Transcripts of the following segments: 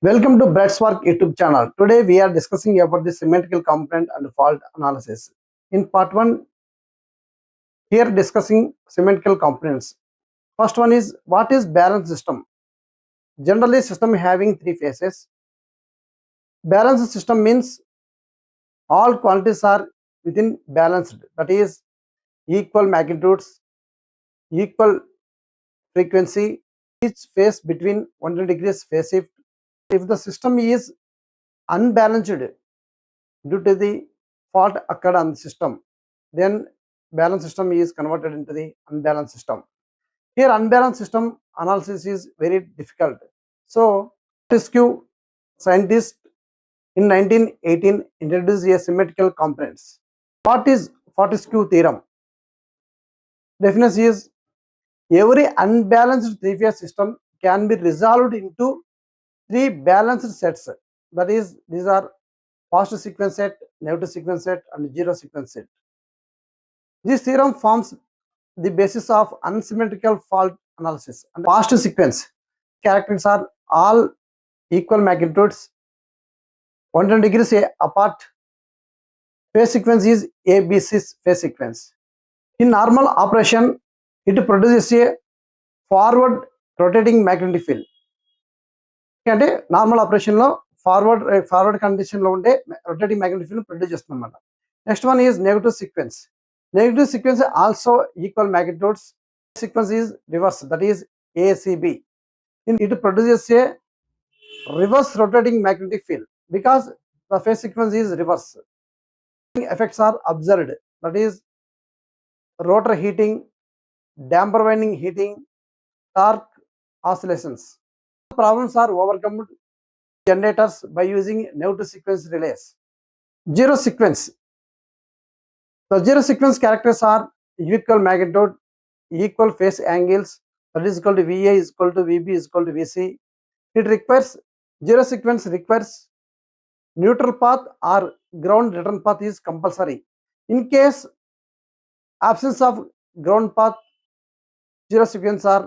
Welcome to Bradspark YouTube channel. Today we are discussing about the symmetrical component and fault analysis. In part 1, here discussing symmetrical components. First one is, what is balance system? Generally system having three phases. Balanced system means all quantities are within balanced, that is equal magnitudes, equal frequency, each phase between 120 degrees phase shift. If the system is unbalanced due to the fault occurred on the system, then balanced system is converted into the unbalanced system. Here unbalanced system analysis is very difficult. So Fortescue scientist in 1918 introduced a symmetrical components. What is Fortescue theorem? Definition is, every unbalanced three-phase system can be resolved into three balanced sets. That is, these are positive sequence set, negative sequence set, and zero sequence set. This theorem forms the basis of unsymmetrical fault analysis. And positive sequence characteristics are all equal magnitudes, 120 degrees apart. Phase sequence is ABC phase sequence. In normal operation, it produces a forward rotating magnetic field. అంటే normal operation లో forward condition లో ఉండే rotating magnetic field produce చేస్తుంది అన్నమాట. Next one is negative sequence. Negative sequence also equal magnitudes. Sequence is reverse, that is ACB. It produces a reverse rotating magnetic field because the phase sequence is reverse. Effects are observed, that is rotor heating, damper winding heating, torque oscillations. Problems are overcome generators by using negative sequence relays. Zero sequence. The zero sequence characters are equal magnitude, equal phase angles, that is equal to VA is equal to VB is equal to VC. It requires, zero sequence requires neutral path or ground return path is compulsory. In case absence of ground path, zero sequence are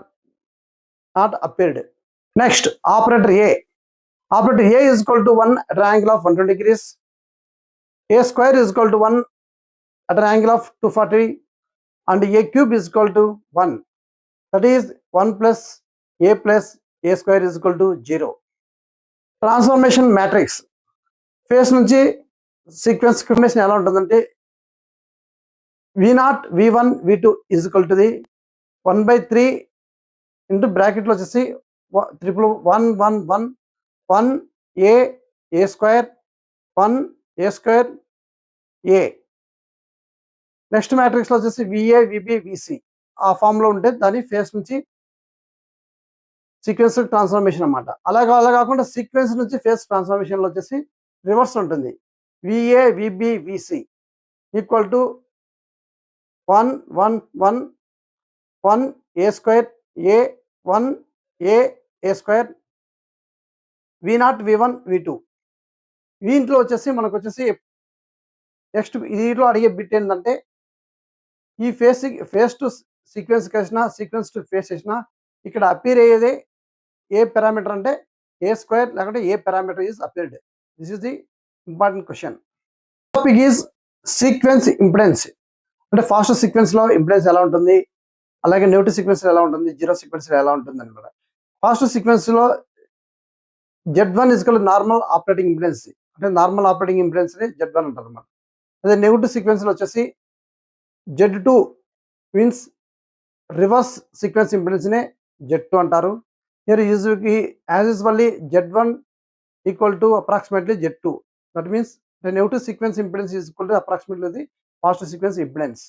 not appeared. Next, operator A. Operator A is equal to 1 at an angle of 120 degrees. A square is equal to 1 at an angle of 240, and A cube is equal to 1. That is 1 plus A square is equal to 0. Transformation matrix. Phase నుంచి sequence combination ఎలా ఉంటుందంటే, V0 V1 V2 is equal to the 1/3 into బ్రాకెట్లో వచ్చేసి 1 A square 1 A square A. Next matrix లో వచ్చేసి VA VB VC ఆ form లో ఉంటే దాని ఫేస్ నుంచి సీక్వెన్స్ ట్రాన్స్ఫర్మేషన్ అన్నమాట. అలా కాకుండా సీక్వెన్స్ నుంచి ఫేస్ ట్రాన్స్ఫర్మేషన్ లో వచ్చేసి రివర్స్ ఉంటుంది. VA VB VC equal to 1 1 1 1 A square A 1 A square V0 V1 V2. దీంట్లో వచ్చేసి మనకు వచ్చేసి నెక్స్ట్ దీంట్లో అడిగే బిట్ ఏంటంటే, ఈ ఫేస్ టు సీక్వెన్స్ చేసిన, సీక్వెన్స్ టు ఫేస్ చేసిన, ఇక్కడ అపీర్ అయ్యేది ఏ పారామీటర్ అంటే ఏ స్క్వేర్ లేకుంటే A parameter is appeared. This is the important question. Topic is sequence impedance. అంటే ఫాస్ట్ సీక్వెన్స్ లో ఇంపిడెన్స్ ఎలా ఉంటుంది, అలాగే నెగటివ్ సీక్వెన్స్ ఎలా ఉంటుంది, జీరో సీక్వెన్స్ ఎలా ఉంటుంది అనమాట. ఫాస్ట్ సీక్వెన్స్ లో Z1 is equal to normal operating impedance. అంటే నార్మల్ ఆపరేటింగ్ ఇంపిడెన్స్ ని Z1 అంటారు అనమాట. అదే నెగటివ్ సీక్వెన్స్ లో వచ్చేసి Z2 means reverse sequence impedance నే Z2 అంటారు. Here as usually Z1 equal to approximately Z2. That means the negative sequence impedance is equal to approximately the positive sequence impedance.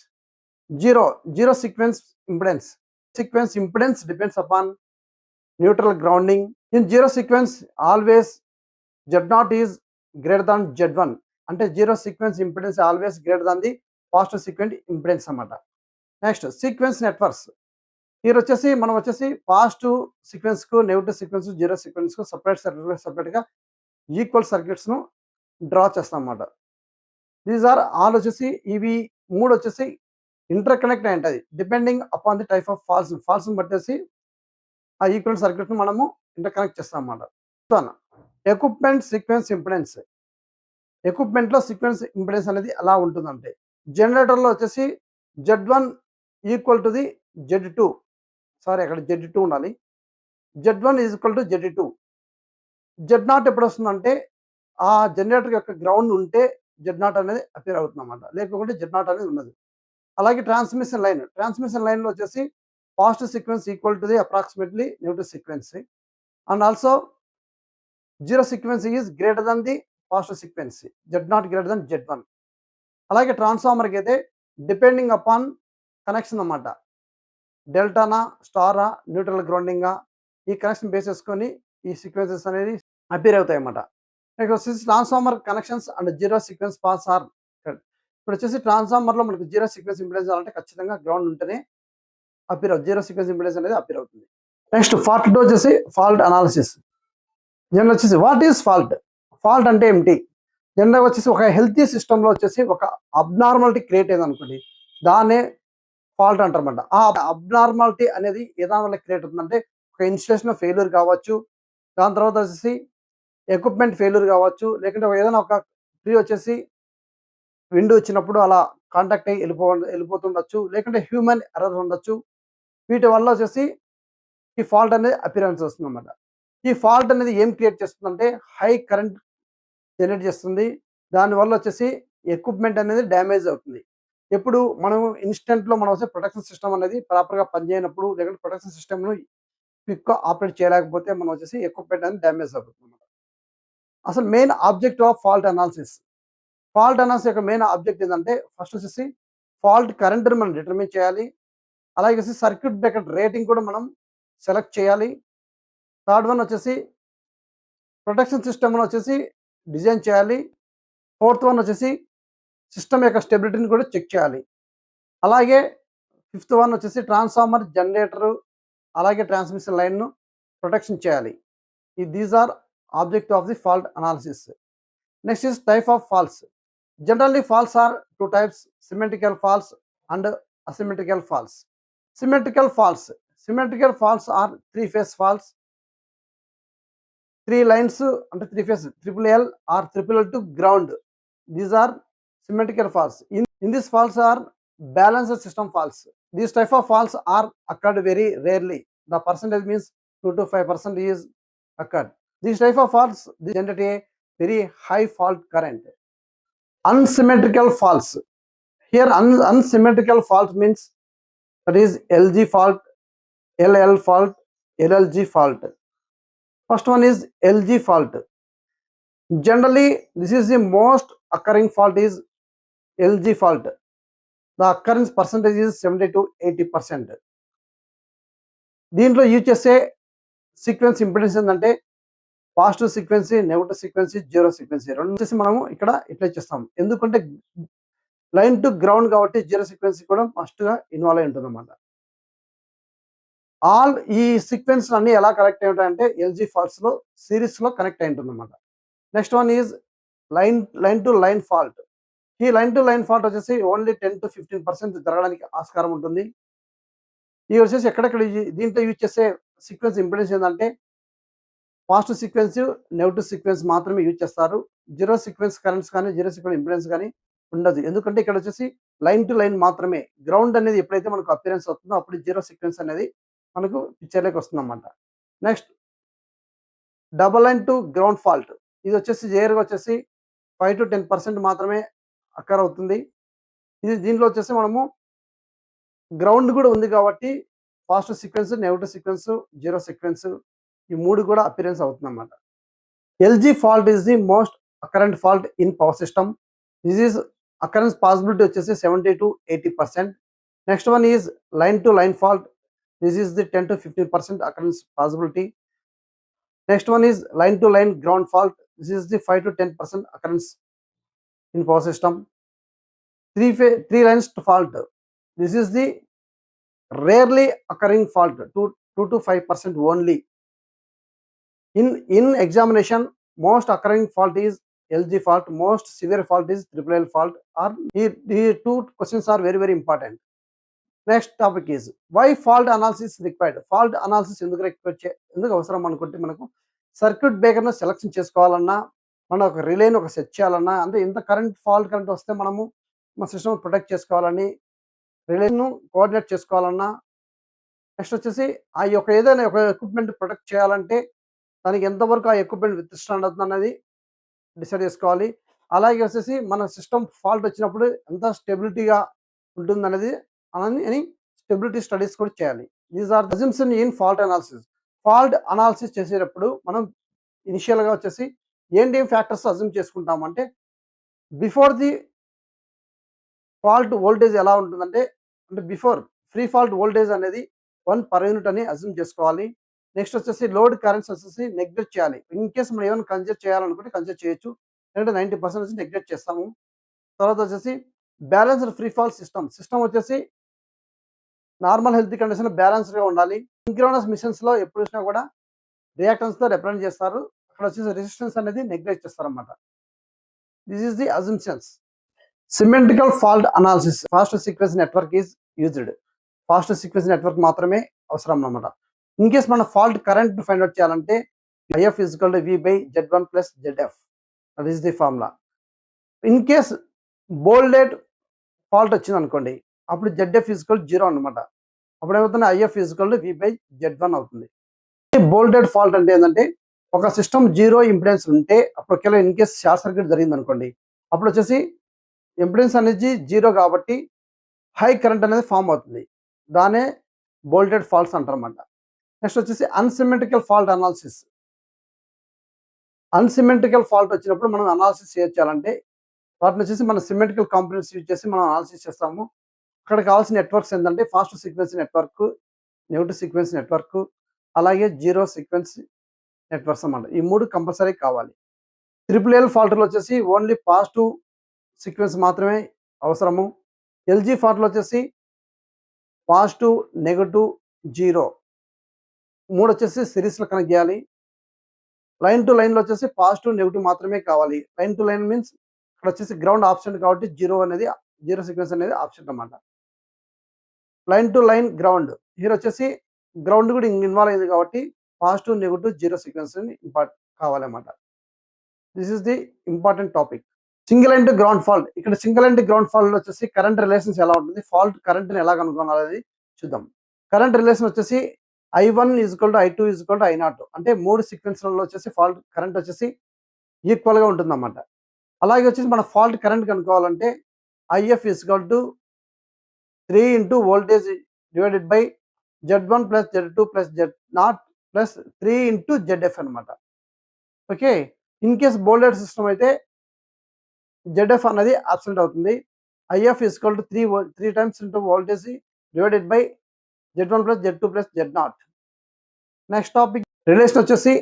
Zero sequence impedance. Sequence impedance depends upon neutral grounding. In zero sequence, always Z0 is greater than Z1. అంటే zero sequence impedance always greater than the positive sequence impedance అన్నమాట. Next sequence networks. here వచ్చేసి మనం వచ్చేసి positive sequence కు, negative sequence, zero sequence కు separate గా equal circuits ను draw చేస్తాం అన్నమాట. దీస్ ఆర్ ఆల్ వచ్చేసి ఇవి మూడు వచ్చేసి ఇంటర్ కనెక్ట్ అయి ఉంటుంది depending upon the type of faults బట్టేసి ఆ ఈక్వల్ సర్క్యూట్ ను మనము ఇంటర్ కనెక్ట్ చేస్తాం అన్నమాట. ఎక్విప్మెంట్ సీక్వెన్స్ ఇంపెడెన్స్, ఎక్విప్మెంట్లో సీక్వెన్స్ ఇంపెడెన్స్ అనేది అలా ఉంటుందంటే, జనరేటర్లో వచ్చేసి Z1 equal to the Z2, sorry అక్కడ Z2 ఉండాలి, Z1 is equal to Z2. Z0 ఎప్పుడు వస్తుందంటే ఆ జనరేటర్ యొక్క గ్రౌండ్ ఉంటే Z0 అనేది అపియర్ అవుతుంది అనమాట, లేకపోతే Z0 అనేది ఉండదు. అలాగే ట్రాన్స్మిషన్ లైన్లో వచ్చేసి positive sequence equal to the approximately negative sequence, and also zero sequence is greater than the positive sequence, Z0 greater than Z1. అలాగే ట్రాన్స్ఫార్మర్కి అయితే డిపెండింగ్ అపాన్ కనెక్షన్ అన్నమాట, డెల్టానా, స్టారా, న్యూట్రల్ గ్రౌండింగా, ఈ కనెక్షన్ బేస్ చేసుకొని ఈ సీక్వెన్సెస్ అనేది అపీర్ అవుతాయి అన్నమాట. నెక్స్ట్ వచ్చేసి transformer connections and zero sequence pass or. ఇప్పుడు వచ్చేసి ట్రాన్స్ఫార్మర్లో మనకు జీరో సీక్వెన్స్ ఇంపెడెన్స్ అంటే ఖచ్చితంగా గ్రౌండ్ ఉంటేనే అపీర్ అవుతుంది, జీరో సీక్వెన్స్ ఇంపెడెన్స్ అనేది అపీర్ అవుతుంది. నెక్స్ట్ పార్ట్ 2 వచ్చేసి ఫాల్ట్ అనాలిసిస్. జనరల్ వచ్చేసి వాట్ ఈస్ ఫాల్ట్, ఫాల్ట్ అంటే ఏమిటి? జనరల్గా వచ్చేసి ఒక హెల్తీ సిస్టంలో వచ్చేసి ఒక అబ్నార్మాలిటీ క్రియేట్ అయింది అనుకోండి, దాన్నే ఫాల్ట్ అంటారన్నమాట. ఆ అబ్నార్మాలిటీ అనేది ఏదాని వల్ల క్రియేట్ అవుతుందంటే, ఒక ఇన్స్టలేషన్ ఫెయిల్యూర్ కావచ్చు, దాని తర్వాత వచ్చేసి ఎక్విప్మెంట్ ఫెయిల్యూర్ కావచ్చు, లేకుంటే ఏదైనా ఒక ట్రీ వచ్చేసి విండ్ వచ్చినప్పుడు అలా కాంటాక్ట్ అయ్యి వెళ్ళిపోతుండొచ్చు, లేకుంటే హ్యూమన్ ఎర్రర్ ఉండొచ్చు. వీటి వల్ల వచ్చేసి ఈ ఫాల్ట్ అనేది అపిరెన్స్ వస్తుంది అన్నమాట. ఈ ఫాల్ట్ అనేది ఏం క్రియేట్ చేస్తుందంటే హై కరెంట్ జనరేట్ చేస్తుంది, దానివల్ల వచ్చేసి ఎక్విప్మెంట్ అనేది డ్యామేజ్ అవుతుంది. ఎప్పుడు మనం ఇన్స్టెంట్లో మనం వచ్చే ప్రొటెక్షన్ సిస్టమ్ అనేది ప్రాపర్గా పనిచేయనప్పుడు, లేకుంటే ప్రొటెక్షన్ సిస్టమ్ను క్విక్గా ఆపరేట్ చేయలేకపోతే మనం వచ్చేసి ఎక్విప్మెంట్ అనేది డ్యామేజ్ అవుతుంది అన్నమాట. అసలు main objective of fault analysis యొక్క మెయిన్ ఆబ్జెక్ట్ ఏంటంటే, ఫస్ట్ వచ్చేసి ఫాల్ట్ కరెంట్ని మనం డిటర్మిన్ చేయాలి, అలాగే సర్క్యూట్ బ్రేకర్ రేటింగ్ కూడా మనం సెలెక్ట్ చేయాలి. థర్డ్ వన్ వచ్చేసి ప్రొటెక్షన్ సిస్టమ్ను వచ్చేసి డిజైన్ చేయాలి. ఫోర్త్ వన్ వచ్చేసి సిస్టమ్ యొక్క స్టెబిలిటీని కూడా చెక్ చేయాలి. అలాగే ఫిఫ్త్ వన్ వచ్చేసి ట్రాన్స్ఫార్మర్, జనరేటరు, అలాగే ట్రాన్స్మిషన్ లైన్ను ప్రొటెక్షన్ చేయాలి. These are objective of the fault analysis. Next is type of faults. Generally, faults are two types: symmetrical faults and asymmetrical faults. Symmetrical faults are three-phase faults. Three lines and three phases, triple L or triple L to ground. These are symmetrical faults. In these faults are balanced system faults. These type of faults are occurred very rarely. The percentage means 2 to 5% is occurred. These type of faults generate a very high fault current. Unsymmetrical faults. Here unsymmetrical fault means that is LG fault, LL fault, LLG fault. First one is LG fault. Generally, this is the most occurring fault is LG fault. The occurrence percentage is 70 to 80%. దీంట్లో use చేసే sequence impedance ఏంటంటే positive సీక్వెన్సీ, negative సీక్వెన్సీ, zero సీక్వెన్సీ రెండు వచ్చేసి మనము ఇక్కడ ఇట్లా చేస్తాం. ఎందుకంటే లైన్ టు గ్రౌండ్ కాబట్టి జీరో సీక్వెన్సీ కూడా ఫస్ట్గా ఇన్వాల్వ్ అయి ఉంటుంది అన్నమాట. ఆల్ ఈ సీక్వెన్స్ అన్ని ఎలా కనెక్ట్ అయి ఉంటాయంటే ఎల్జీ ఫాల్ట్స్లో సిరీస్లో కనెక్ట్ అయి ఉంటుంది అన్నమాట. Next one is line to line fault. ఈ లైన్ టు లైన్ ఫాల్ట్ వచ్చేసి ఓన్లీ 10 to 15% జరగడానికి ఆస్కారం ఉంటుంది. ఇది వచ్చేసి ఎక్కడెక్కడ దీంట్లో యూజ్ చేసే సీక్వెన్స్ ఇంపెడెన్స్ ఏంటంటే పాజిటివ్ సీక్వెన్స్, నెగటివ్ సీక్వెన్స్ మాత్రమే యూజ్ చేస్తారు. జీరో సీక్వెన్స్ కరెంట్స్ కానీ జీరో సీక్వెన్స్ ఇంపెడెన్స్ కానీ ఉండదు. ఎందుకంటే ఇక్కడ వచ్చేసి లైన్ టు లైన్ మాత్రమే. గ్రౌండ్ అనేది ఎప్పుడైతే మనకు అపిరెన్స్ అవుతుందో అప్పుడు జీరో సీక్వెన్స్ అనేది మనకు పిక్చర్లోకి వస్తుంది అన్నమాట. Next double line to ground fault. ఇది వచ్చేసి జేర్గా వచ్చేసి 5 to 10% మాత్రమే అక్కర్ అవుతుంది. దీంట్లో వచ్చేసి మనము గ్రౌండ్ కూడా ఉంది కాబట్టి positive sequence, negative sequence, zero sequence ఈ మూడు కూడా అపిరెన్స్ అవుతుంది అన్నమాట. LG fault is the most occurrent fault in power system. This is occurrence possibility వచ్చేసి 70 to 80%. Next one is line to line fault. This is the 10 to 15% occurrence possibility. Next one is line to line ground fault. This is the 5 to 10% occurrence in power system. Three lines to fault. This is the rarely occurring fault, 2 to 5% only. In examination, most occurring fault is LG fault, most severe fault is triple L fault. Or these two questions are very important. Next topic is why fault analysis required. Fault analysis ఎందుకు అవసరం అనుకుంటే మనకు circuit బ్రేకర్ను selection చేసుకోవాలన్నా, మనం ఒక రిలేని set చేయాలన్నా, అంటే ఇంత ఫాల్ట్ కరెంట్ వస్తే మనము మన సిస్టమ్ ప్రొటెక్ట్ చేసుకోవాలని, రిలేను కోఆర్డినేట్ చేసుకోవాలన్నా, నెక్స్ట్ వచ్చేసి ఆ యొక్క ఏదైనా ఒక ఎక్విప్మెంట్ ప్రొటెక్ట్ చేయాలంటే దానికి ఎంతవరకు ఆ ఎక్విప్మెంట్ విత్‌స్టాండ్ అవుతుందన్నది డిసైడ్ చేసుకోవాలి. అలాగే వచ్చేసి మన సిస్టమ్ ఫాల్ట్ వచ్చినప్పుడు ఎంత స్టెబిలిటీగా ఉంటుందనేది అని స్టెబిలిటీ స్టడీస్ కూడా చేయాలి. These are assumption in fault analysis. Fault analysis చేసేటప్పుడు మనం ఇనిషియల్‌గా వచ్చేసి ఏంటి ఫ్యాక్టర్స్ అజ్యూమ్ చేసుకుంటామంటే, బిఫోర్ ది ఫాల్ట్ వోల్టేజ్ ఎలా ఉంటుందంటే, అంటే బిఫోర్ ఫ్రీ ఫాల్ట్ వోల్టేజ్ అనేది 1 పర్ యూనిట్ అని అజ్యూమ్ చేసుకోవాలి. నెక్స్ట్ వచ్చేసి లోడ్ కరెంట్స్ వచ్చేసి నెగ్లెక్ట్ చేయాలి. ఇన్ కేస్ మనం ఏమైనా కన్సిడర్ చేయాలనుకుంటే కన్సిడర్ చేయొచ్చు. లేదంటే 90% నెగ్లెక్ట్ చేస్తాము. తర్వాత వచ్చేసి బ్యాలెన్స్డ్ ఫ్రీ ఫాల్ సిస్టమ్ వచ్చేసి నార్మల్ హెల్త్ కండిషన్ బ్యాలెన్స్డ్‌గా ఉండాలి. సింక్రోనస్ మిషన్స్‌లో ఎప్పుడు చూసినా కూడా రియాక్టెన్స్‌తో రిప్రజెంట్ చేస్తారు. అక్కడ వచ్చేసి రెసిస్టెన్స్ అనేది నెగ్లెక్ట్ చేస్తారన్నమాట. This is the assumptions. Symmetrical fault analysis first sequence network is used. First sequence network మాత్రమే అవసరం అన్నమాట. ఇన్ కేస్ మన ఫాల్ట్ కరెంట్ ఫైండ్ అవుట్ చేయాలంటే IF is equal to V/Z1 plus ZF. That is the formula. In case bolded fault వచ్చింది అనుకోండి, అప్పుడు ZF is equal 0 అనమాట. అప్పుడు ఏమవుతుంది, IF is equal to V/Z1 అవుతుంది. బోల్డెడ్ ఫాల్ట్ అంటే ఏంటంటే, ఒక సిస్టమ్ 0 ఇంపిడెన్స్ ఉంటే అప్పుడు ఒకవేళ ఇన్ కేస్ షార్ట్ సర్క్యూట్ జరిగింది అనుకోండి, అప్పుడు వచ్చేసి ఇంపిడెన్స్ అనేది 0 కాబట్టి హై కరెంట్ అనేది ఫామ్ అవుతుంది. దాన్నే బోల్టెడ్ ఫాల్ట్స్ అంటారన్నమాట. నెక్స్ట్ వచ్చేసి unsymmetrical fault analysis. Unsymmetrical fault వచ్చినప్పుడు మనం అనాలిసిస్ చేయాలంటే వాటిని వచ్చేసి మన సిమెట్రికల్ కాంపోనెంట్స్ యూజ్ చేసి మనం అనాలిసిస్ చేస్తాము. అక్కడ కావాల్సిన నెట్వర్క్స్ ఏంటంటే fast sequence network, negative sequence network, అలాగే జీరో సీక్వెన్స్ నెట్వర్క్స్ అన్నమాట. ఈ 3 కంపల్సరీ కావాలి. ట్రిపుల్ ఫాల్ట్లో వచ్చేసి ఓన్లీ పాజిటివ్ సీక్వెన్స్ మాత్రమే అవసరము. LG ఫాల్ట్లో వచ్చేసి పాజిటివ్, నెగటివ్, జీరో 3 వచ్చేసి సిరీస్లో కనెక్ట్ చేయాలి. లైన్ టు లైన్లో వచ్చేసి పాజిటివ్, నెగటివ్ మాత్రమే కావాలి. లైన్ టు లైన్ మీన్స్ ఇక్కడ వచ్చేసి గ్రౌండ్ ఆప్షన్ కాబట్టి జీరో సీక్వెన్స్ అనేది ఆప్షన్ అన్నమాట. Line to line ground here వచ్చేసి గ్రౌండ్ కూడా ఇన్వాల్వ్ అయింది కాబట్టి పాజిటివ్, నెగటివ్, జీరో సీక్వెన్స్ కావాలన్నమాట. This is the important topic. Single line to ground fault. ఇక్కడ single line to ground fault వచ్చేసి కరెంట్ రిలేషన్స్ ఎలా ఉంటుంది, ఫాల్ట్ కరెంట్ని ఎలా కనుగొనాలి చూద్దాం. కరెంట్ రిలేషన్ వచ్చేసి I1 is equal to I2 is equal to I0. అంటే 3 సీక్వెన్స్లలో వచ్చేసి ఫాల్ట్ కరెంట్ వచ్చేసి ఈక్వల్గా ఉంటుందన్నమాట. అలాగే వచ్చేసి మన ఫాల్ట్ కరెంట్ కనుక్కోవాలంటే IF is equal to 3 into voltage divided by Z1 plus Z2 plus Z0 plus 3 into ZF అనమాట. Okay, in case bolded system అయితే ZF అనేది అబ్సెంట్ అవుతుంది. IF is equal to 3 times into voltage divided by Z1 plus Z2 plus Z0. Next topic relation వచ్చేసి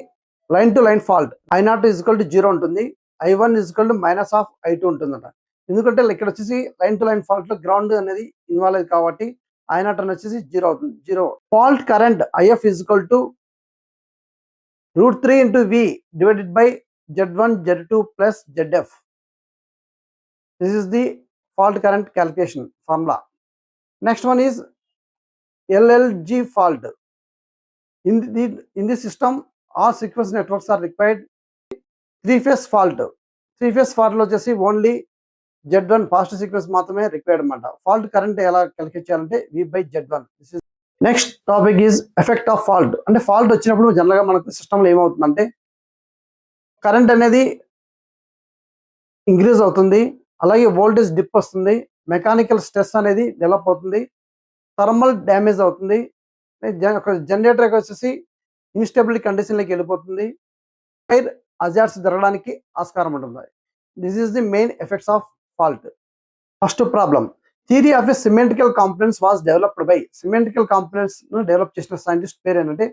line to line fault. I0 is equal to 0 ఉంటుంది. I1 is equal to minus of I2 ఉంటుందట. ఎందుకంటే ఇక్కడ వచ్చేసి line to line fault లో ground అనేది involve అయింది కాబట్టి I0 అని వచ్చేసి 0 అవుతుంది. 0 fault current IF is equal to √3 into V divided by Z1 Z2 plus ZF. This is the fault current calculation formula. Next one is LLG fault. In the system, all sequence networks are required. Three-phase fault. Three-phase fault lo chesi only Z1 positive sequence maatrame required anamata. Fault current ela calculate cheyalante V/Z1. This is next topic is effect of fault. Ante fault vachinappudu general ga manaku system lo em avutundante current anedi increase avutundi. అలాగే voltage dip వస్తుంది, mechanical stress అనేది develop అవుతుంది, thermal damage అవుతుంది, generator వచ్చేసి instability కండిషన్లోకి వెళ్ళిపోతుంది, fire hazards జరగడానికి ఆస్కారం ఉంటుంది. This is the main effects of fault. First problem, theory of a symmetrical components was developed by. Symmetrical components ను డెవలప్ చేసిన సైంటిస్ట్ పేరు ఏంటంటే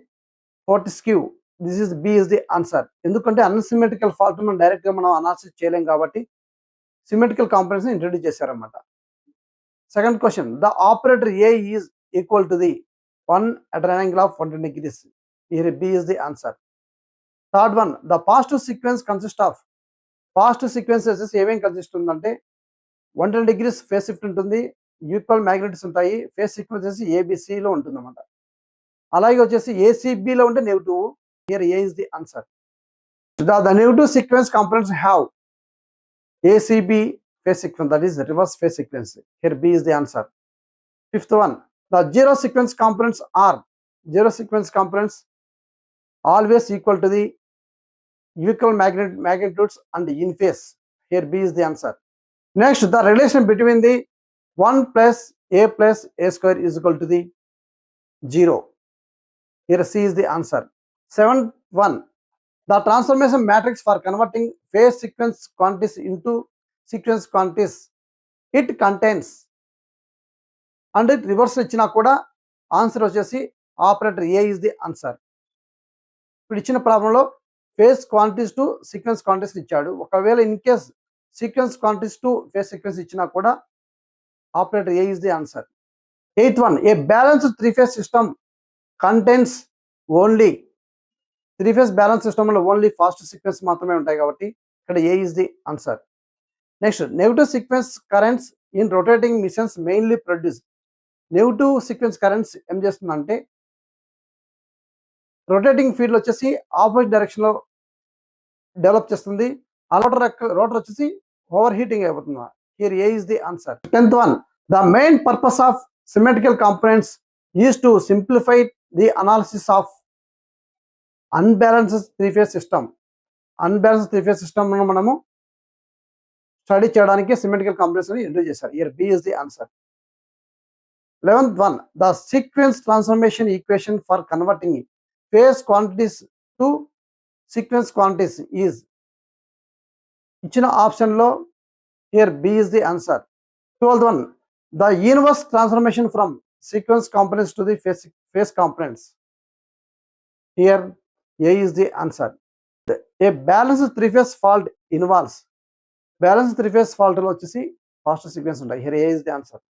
Fortescue. This is B is the answer. ఎందుకంటే అన్సిమెట్రికల్ ఫాల్ట్ మనం direct గా మనం analysis చేయలేం కాబట్టి సిమెట్రికల్ కాంపోనెంట్స్ ఇంట్రడ్యూస్ చేశారన్నమాట. Second question, the operator A is equal to the 1 at an angle of 120 degrees. Here B is the answer. Third one, the positive sequence consist of. Positive sequence వచ్చేసి ఏమేమి consist ఉందంటే 120 degrees phase shift ఉంటుంది, equal magnetics ఉంటాయి, face sequence వచ్చేసి ABCలో ఉంటుంది అన్నమాట. అలాగే వచ్చేసి ACBలో ఉంటే negative. Here A is the answer. The negative sequence components have ACB phase sequence, that is reverse phase sequence. Here B is the answer. Fifth one, the zero sequence components are always equal to the equal magnitudes and in phase. Here B is the answer. Next, the relation between the 1 plus A square is equal to the 0. Here C is the answer. 7th one, the transformation matrix for converting phase sequence quantities into sequence quantities, it contains, and it reverse ఇచ్చినా కూడా answer వచ్చేసి operator A is the answer. ఇప్పుడు ఇచ్చిన ప్రాబ్లంలో face quantities to sequence quantities ఇచ్చాడు. ఒకవేళ in case sequence quantities to face sequence ఇచ్చినా కూడా operator A is the answer. 8th one, A balanced three face system contains only three phase balance సిస్టంలో only fast sequence మాత్రమే ఉంటాయి కాబట్టి ఇక్కడ ఏ is the answer. Next, negative sequence currents in rotating machines mainly produce. Negative sequence currents ఏం చేస్తుందంటే rotating field వచ్చేసి opposite direction లో develop చేస్తుంది. ఆ రోటర్ వచ్చేసి ఓవర్ హీటింగ్ అయిపోతుంది. Here A is the answer. 10th one, the main purpose of symmetrical components is to simplify the analysis of unbalanced three phase system. Unbalance three phase system మనము study చేయడానికి symmetrical components ని introduce చేశారు. Here B is the answer. 11th one, the sequence transformation equation for converting phase quantities to sequence quantities is, ఇచ్చిన option లో here B is the answer. 12th one, the inverse transformation from sequence components to the phase components, here A is the answer. A balanced three phase fault involves, balanced three phase fault లో వచ్చేసి fast sequence ఉంటాయి. Here A is the answer.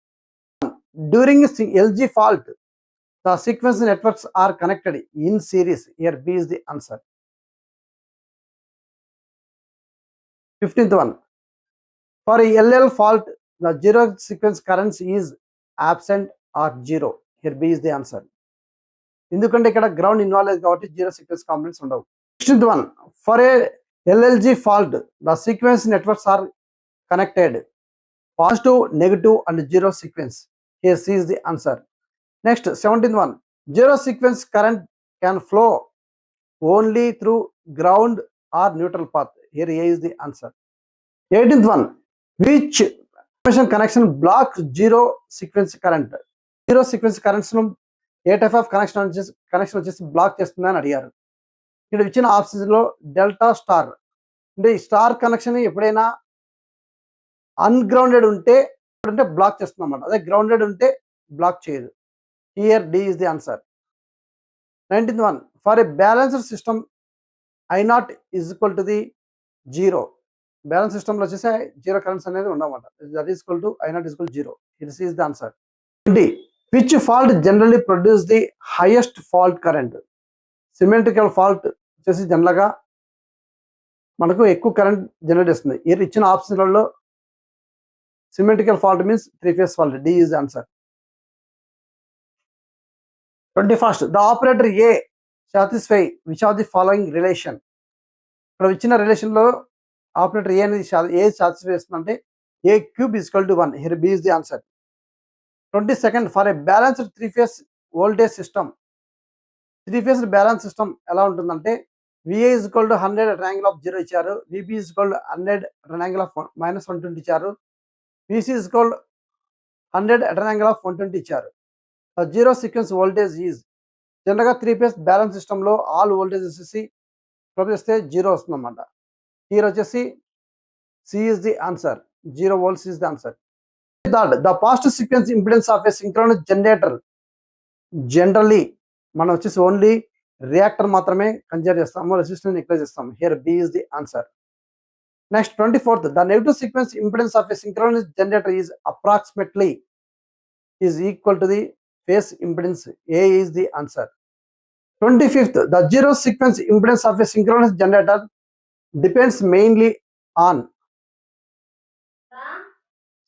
During LG fault, the sequence networks are connected in series. Here B is the answer. 15th one, for a LL fault, the zero sequence currents is absent or zero. Here B is the answer. ఎందుకంటే ఇక్కడ ground involve అయ్యింది కాబట్టి zero sequence components ఉండవు. 16th one, for a LLG fault, the sequence networks are connected positive, negative and zero sequence. Here C is the answer. Next, 17th one, zero sequence current can flow only through ground or neutral path. Here A is the answer. 18th one, which connection blocks zero sequence current. Zero sequence currents ను ఏ type of connection వచ్చేసి black చేస్తుందని అడిగారు. ఇక్కడ ఇచ్చిన options లో delta star, అంటే ఈ star connection ఎప్పుడైనా అన్గ్రౌండెడ్ ఉంటే బ్లాక్ చేస్తుంది అన్నమాట. అదే గ్రౌండెడ్ ఉంటే బ్లాక్ చేయదు. Here D is the answer. 19th one, for a balanced system I0 is equal to the zero. Balance system లో వచ్చేసి జీరో కరెంట్స్ అనేది ఉండవన్నమాట. That is equal to I0 is equal zero. Here C is the answer. 20, which fault generally produce the highest fault current? Symmetrical fault వచ్చేసి general గా మనకు ఎక్కువ current generate చేస్తుంది. ఇక్కడ ఇచ్చిన ఆప్షన్లలో symmetrical fault means three phase fault. D is answer. 21st, the operator a satisfy which of the following relation. ఇక్కడ ఇచ్చిన రిలేషన్ లో ఆపరేటర్ ఏ అనేది ఏ సాటిస్ఫై చేస్తుందంటే A cube is equal to 1. Here B is the answer. 22nd, for a balanced three phase voltage system. Three phase balance system ఎలా ఉంటుందంటే VA is equal to 100 at an angle of 0 ఇచ్చారు. VB is equal to 100 at an angle of -120 ఇచ్చారు. VC is equal 100 at an angle of 120 ఇచ్చారు. Zero sequence voltage is, general గా three phase balance system లో all voltage వచ్చేసి ప్రొడ్యూస్తే zero వస్తుంది అన్నమాట. Here వచ్చేసి C is the answer. 0 volts is the answer. The past sequence impedance of a synchronous generator, generally మనం వచ్చేసి ఓన్లీ రియాక్టర్ మాత్రమే కన్సిడర్ చేస్తాము, రెసిస్టెన్స్ నెగ్లెక్ట్ చేస్తాము. Here B is the answer. Next 24th, the negative sequence impedance of a synchronous generator is approximately is equal to the phase impedance. A is the answer. 25th, the zero sequence impedance of a synchronous generator depends mainly on.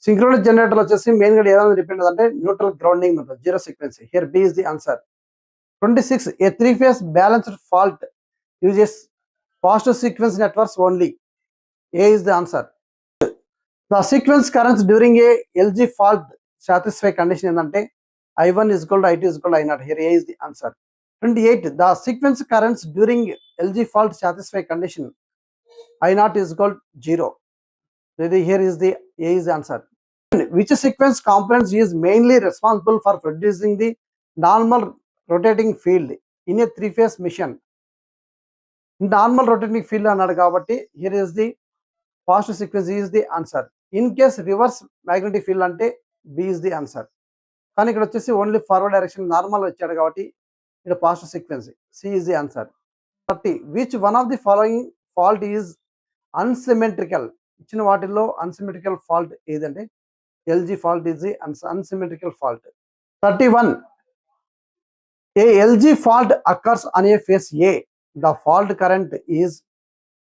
Synchronous generator వచ్చేసి main గా ఏదైనా depend అంటే neutral grounding method, zero sequence. Here B is the answer. 26, a three phase balanced fault uses Positive sequence networks only. A is the answer. The sequence currents during a LG fault satisfy condition ఏంటంటే I1 is equal to I2 is equal to I0. Here A is the answer. 28. The sequence currents during LG fault satisfy condition I0 is equal to 0. Here is the A is the answer. Which sequence components is mainly responsible for producing the normal rotating field in a three-phase machine? Normal rotating field అన్నాడు కాబట్టి here is the positive sequence is the answer. In case reverse magnetic field అంటే B is the answer. కానీ ఇక్కడ వచ్చేసి only forward direction normal వచ్చాడు కాబట్టి ఇక్కడ positive sequence C is the answer. 30. Which one of the following fault is unsymmetrical? ఇచ్చిన వాటిల్లో unsymmetrical fault ఏదంటే LG fault is the unsymmetrical fault. 31. A LG fault occurs on a phase A. The fault current is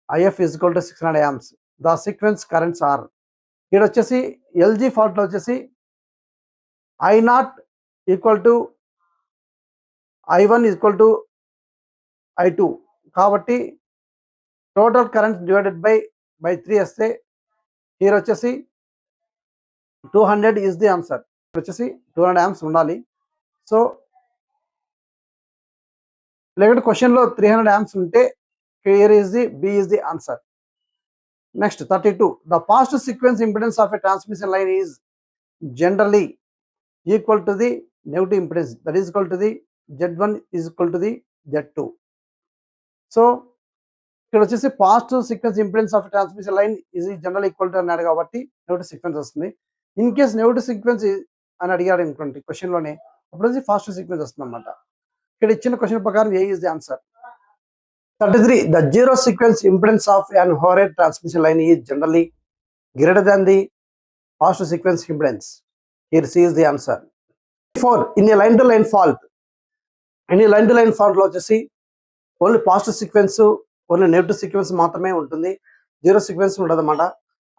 IF is equal to 600 amps. The sequence currents are. ఇక్కడ వచ్చేసి LG fault లో వచ్చేసి I0 equal to I1 equal to I2 కాబట్టి total current divided by 3 వస్తే here వచ్చేసి 200 is the answer. వచ్చేసి 200 amps ఉండాలి. So లేకపోతే క్వశ్చన్ లో 300 amps ఉంటే here is the B is the answer. Next 32. The positive sequence impedance of a transmission line is generally equal to the negative impedance, that is equal to the Z1 is equal to the Z2. So ఇక్కడ వచ్చేసి positive sequence impedance of transmission line is general equal to అన్నాడు కాబట్టి negative sequence వస్తుంది. In case negative sequence అని అడిగాడు అనుకోండి question లోనే, అప్పుడు వచ్చి పాజిటివ్ సీక్వెన్స్ వస్తుంది అనమాట. ఇక్కడ ఇచ్చిన క్వశ్చన్ ప్రకారం A is the answer. 33. The zero sequence impedance of an overhead transmission line is generally greater than the positive sequence impedance. Here C is the answer. 4. In a line to line fault. In a line to line fault లో వచ్చేసి only positive sequence only negative sequence మాత్రమే ఉంటుంది, zero sequence ఉండదు అన్నమాట.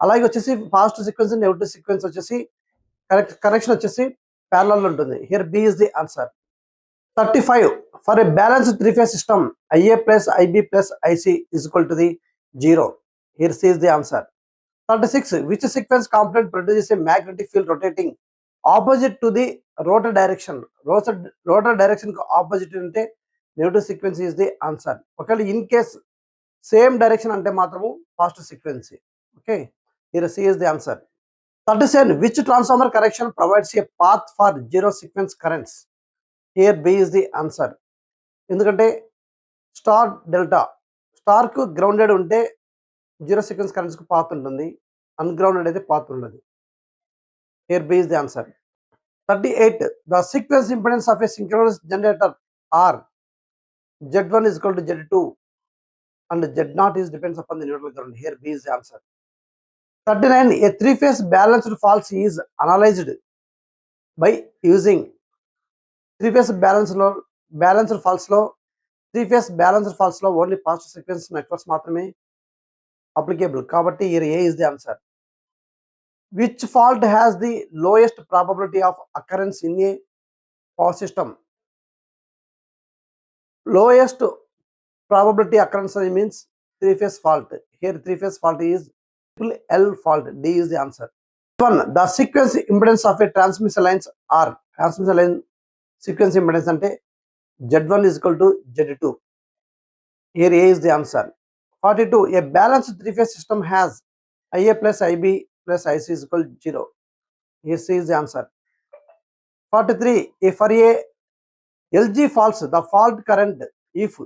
అలాగే వచ్చేసి positive sequence negative sequence వచ్చేసి correction వచ్చేసి ప్యారలల్ ఉంటుంది. Here B is the answer. 35. For a balanced three-phase system, IA plus IB plus IC is equal to the 0. Here C is the answer. 36. Which sequence component produces a magnetic field rotating opposite to the rotor direction? Rotor direction opposite ante negative sequence is the answer. Okay, in case same direction ante matramu positive sequence. Okay, here C is the answer. 37. Which transformer correction provides a path for zero sequence currents? Here B is the answer. ఎందుకంటే star delta, star కు grounded ఉంటే zero sequence currents కు path ఉంటుంది, అన్గ్రౌండెడ్ అయితే path ఉండదు. Here B is the answer. 38. The sequence impedance of a synchronous generator R Z1 is equal to Z2 and Z0 is depends upon the neutral ground. Here B is the answer. 39. A three-phase balanced fault is analyzed by using three-phase balanced faults లో only positive sequence networks మాత్రమే applicable కాబట్టి here A is the answer. Which fault has the lowest probability of occurrence in a power system? Lowest probability occurrence means three-phase fault. Here three-phase fault is L fault. D is the answer. 1. The sequence impedance of a transmission lines are transmission line sequence impedance ante Z1 is equal to Z2. Here A is the answer. 42. A balanced three-phase system has IA plus IB plus IC is equal to 0. Here C is the answer. 43. For a LG faults, the fault current if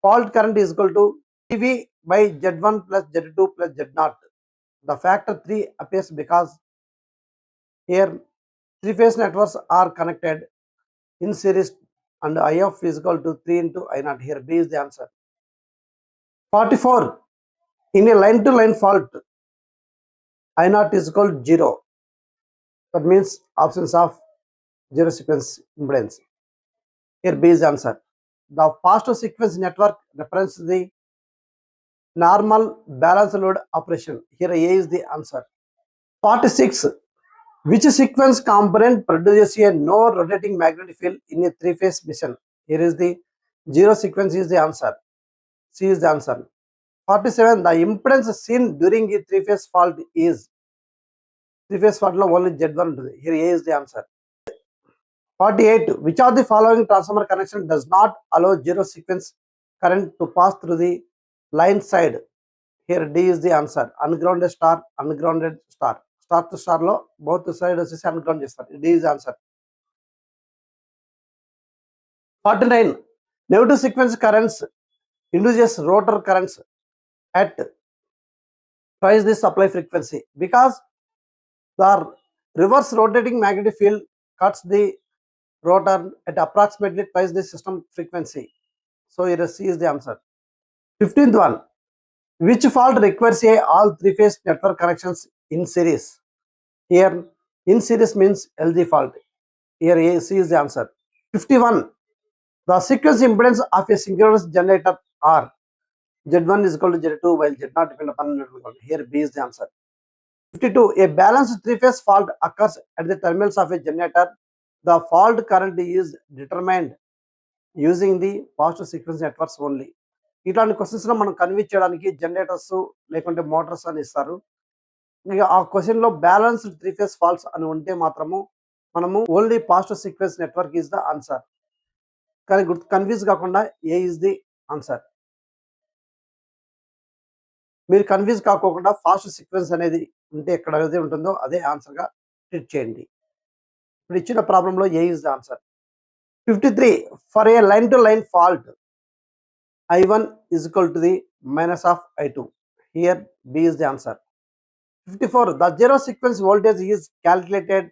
fault current is equal to PV by Z1 plus Z2 plus Z0. The factor 3 appears because here three-phase networks are connected in series and IF is equal to 3 into I0. Here B is the answer. 44. In a line to line fault, I0 is equal to 0. That means absence of zero sequence impedance. Here B is the answer. The positive sequence network represents the normal balanced load operation. Here A is the answer. 46. Which sequence component produces a no rotating magnetic field in a three-phase machine? Here is the zero sequence is the answer. C is the answer. 47, the impedance seen during a three-phase fault is, three-phase fault lo only Z1 ఉంటుంది. Here A is the answer. 48, which of the following transformer connection does not allow zero sequence current to pass through the line side? Here D is the answer. Ungrounded star, ungrounded star. Star to star లో both side వచ్చేసి unground చేస్తారు. D is the answer. 49, negative sequence currents induces rotor currents at twice the supply frequency because the reverse rotating magnetic field cuts the rotor at approximately twice the system frequency. So here C is the answer. 15th one, which fault requires a all three-phase network connections in series? Here in series means LG fault. Here A, C is the answer. 51, the sequence impedance of a synchronous generator are Z1 is equal to Z2 while Z not depend upon network. Here B is the answer. 52, a balanced three-phase fault occurs at the terminals of a generator. The fault current is determined using the positive sequence networks only. ఇట్లాంటి questions లో మనం convince చేయడానికి generators లేకుంటే Motors అని ఇస్తారు. ఇక ఆ question లో బ్యాలెన్స్డ్ త్రీ ఫేస్ ఫాల్ట్స్ అని ఉంటే మాత్రము మనము only positive sequence network is the answer. కానీ కన్ఫ్యూజ్ కాకుండా ఏ ఈజ్ ది ఆన్సర్. మీరు కన్ఫ్యూజ్ కాకోకుండా ఫాస్ట్ సీక్వెన్స్ అనేది ఉంటే ఎక్కడ ఏది ఉంటుందో అదే ఆన్సర్ గా ట్రీట్ చేయండి. ఇప్పుడు ఇచ్చిన ప్రాబ్లంలో A is the answer. 53, for a line to line fault I1 is equal to the minus of I2. Here B is the answer. 54, the zero sequence voltage is calculated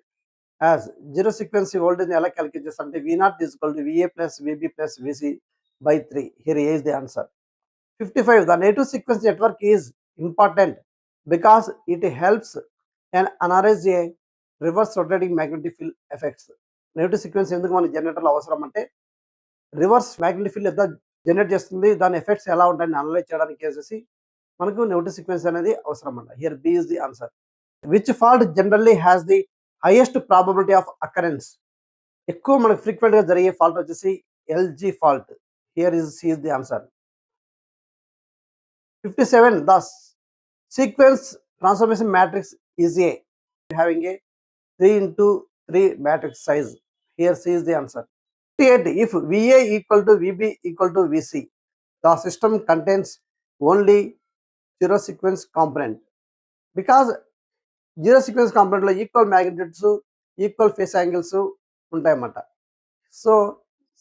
as, zero sequence voltage ఎలా calculate చేస్తారంటే V0 is equal to VA plus VB plus VC by 3. Here A is the answer. 55, the negative sequence network is important because it helps and analyze a reverse rotating magnetic field effects. Negative sequence ఎందుకు మన జనరేటర్లో అవసరం అంటే reverse magnetic field ఎంత generate చేస్తుంది, దాని effects ఎలా ఉంటాయని analyse చేయడానికి వచ్చేసి మనకు నెగిటివ్ సీక్వెన్స్ అనేది అవసరం అంట. Here B is the answer. Which fault generally has the highest probability of occurrence? ఎక్కువ మనకు ఫ్రీక్వెంట్ గా జరిగే ఫాల్ట్ వచ్చేసి LG fault. Here is C is the answer. 57, the sequence transformation matrix is a having a 3x3 matrix size. Here C is the answer. 58, if VA equal to VB equal to VC, the system contains only zero sequence component because zero sequence component లో equal magnitudes equal phase angles ఉంటాయన్నమాట. So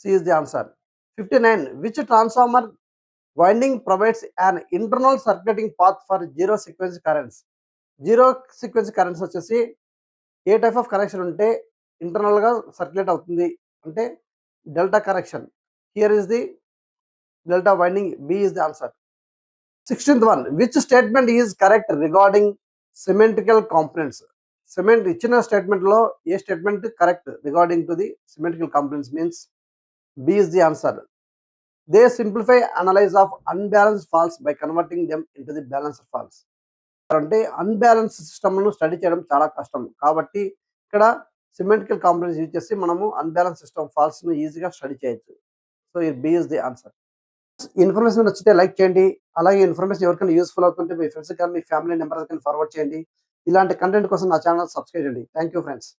C is the answer. 59, which transformer winding provides an internal circulating path for zero sequence currents? Zero sequence currents వచ్చేసి ఏ type of connection ఉంటే internal గా circulate అవుతుంది అంటే delta connection. Here is the delta winding. B is the answer. 16th one, which statement is correct regarding symmetrical components? సిమెంట్ ఇచ్చిన statement లో ఏ statement correct regarding to the symmetrical components means B is the answer. They simplify analyse of unbalanced faults by converting them into the balanced faults. అంటే unbalance సిస్టమ్ను study చేయడం చాలా కష్టం కాబట్టి ఇక్కడ సిమెట్రికల్ కాంపోనెంట్స్ యూజ్ చేసి మనము అన్బ్యాలెన్స్ సిస్టమ్ ఫాల్ట్స్ ను ఈజీగా స్టడీ చేయొచ్చు. సో ఈ B is the answer. Information నచ్చితే లైక్ చేయండి. అలాగే ఇన్ఫర్మేషన్ ఎవరికైనా యూస్ఫుల్ అవుతుంటే మీ ఫ్రెండ్స్ కానీ మీ ఫ్యామిలీ మెంబర్స్ కానీ ఫార్వర్డ్ చేయండి. ఇలాంటి కంటెంట్ కోసం నా ఛానల్ సబ్స్క్రైబ్ చేయండి. Thank you friends.